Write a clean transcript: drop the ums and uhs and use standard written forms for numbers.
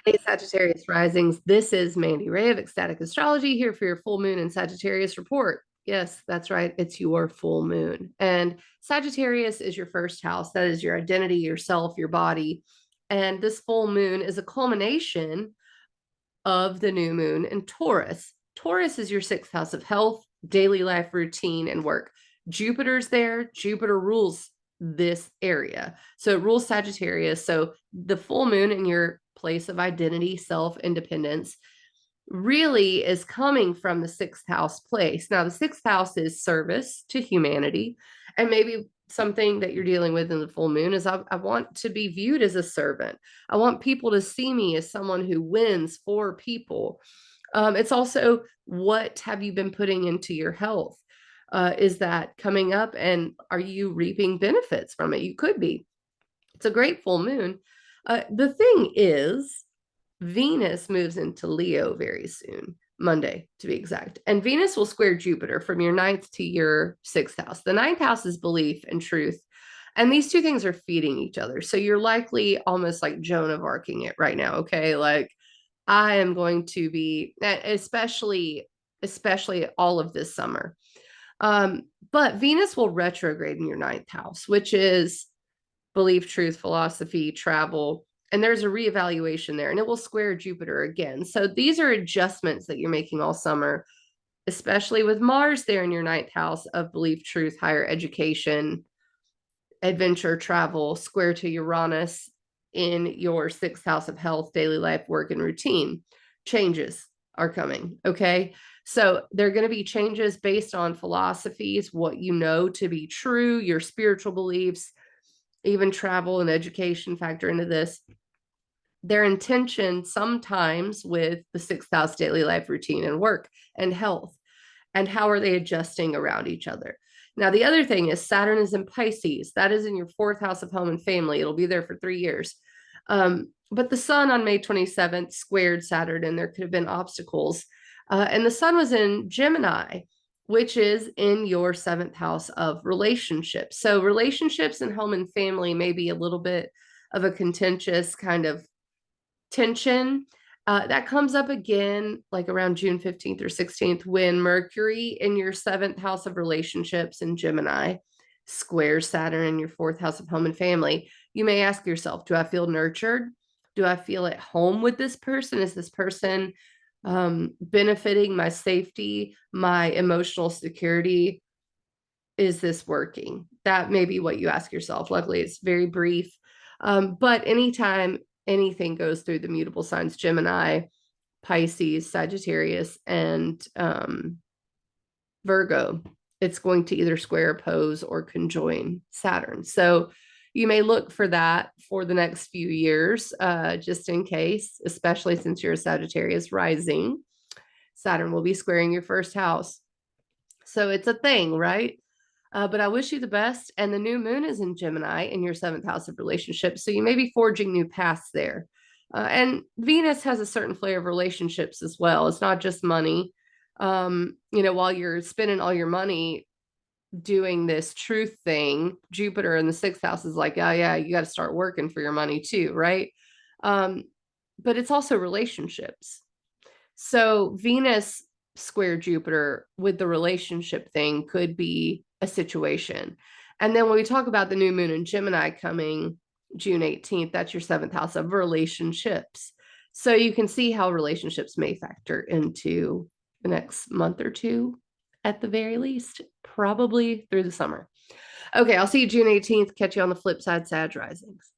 Hey, Sagittarius risings. This is Mandy Ray of Ecstatic Astrology here for your full moon and Sagittarius report. Yes, that's right. It's your full moon. And Sagittarius is your first house. That is your identity, yourself, your body. And this full moon is a culmination of the new moon in Taurus. Taurus is your sixth house of health, daily life routine, and work. Jupiter's there. Jupiter rules this area. So it rules Sagittarius. So the full moon in your place of identity, self, independence really is coming from the sixth house place. Now, the sixth house is service to humanity. And maybe something that you're dealing with in the full moon is I want to be viewed as a servant. I want people to see me as someone who wins for people. It's also, what have you been putting into your health? Is that coming up, and are you reaping benefits from it? You could be. It's a great full moon. The thing is, Venus moves into Leo very soon, Monday to be exact. And Venus will square Jupiter from your ninth to your sixth house. The ninth house is belief and truth. And these two things are feeding each other. So you're likely almost like Joan of Arcing it right now. Okay. Like, I am going to be, especially all of this summer. But Venus will retrograde in your ninth house, which is belief, truth, philosophy, travel, and there's a reevaluation there, and it will square Jupiter again. So these are adjustments that you're making all summer, especially with Mars there in your ninth house of belief, truth, higher education, adventure, travel, square to Uranus in your sixth house of health, daily life, work, and routine. Changes are coming. Okay. So there are going to be changes based on philosophies, what you know to be true, your spiritual beliefs, even travel and education factor into this. Their intention sometimes with the sixth house daily life routine and work and health, and how are they adjusting around each other. Now, the other thing is Saturn is in Pisces. That is in your fourth house of home and family. It'll be there for 3 years. But the sun on May 27th squared Saturn, and there could have been obstacles. And the sun was in Gemini, which is in your seventh house of relationships. So relationships and home and family may be a little bit of a contentious kind of tension. That comes up again like around June 15th or 16th when Mercury in your seventh house of relationships in Gemini squares Saturn in your fourth house of home and family. You may ask yourself, do I feel nurtured? Do I feel at home with this person? Is this person benefiting my safety, my emotional security? Is this working? That may be what you ask yourself. Luckily, it's very brief. But anytime anything goes through the mutable signs, Gemini, Pisces, Sagittarius, and Virgo, it's going to either square, oppose, or conjoin Saturn. So you may look for that for the next few years, just in case, especially since you're a Sagittarius rising. Saturn will be squaring your first house. So it's a thing, right? But I wish you the best. And the new moon is in Gemini in your seventh house of relationships. So you may be forging new paths there. And Venus has a certain flair of relationships as well. It's not just money. While you're spending all your money doing this truth thing, Jupiter in the sixth house is like, oh, yeah, you got to start working for your money too, right? But it's also relationships. So Venus square Jupiter with the relationship thing could be a situation. And then when we talk about the new moon in Gemini coming June 18th, that's your seventh house of relationships. So you can see how relationships may factor into the next month or two at the very least, probably through the summer. Okay, I'll see you June 18th. Catch you on the flip side, Sag Risings.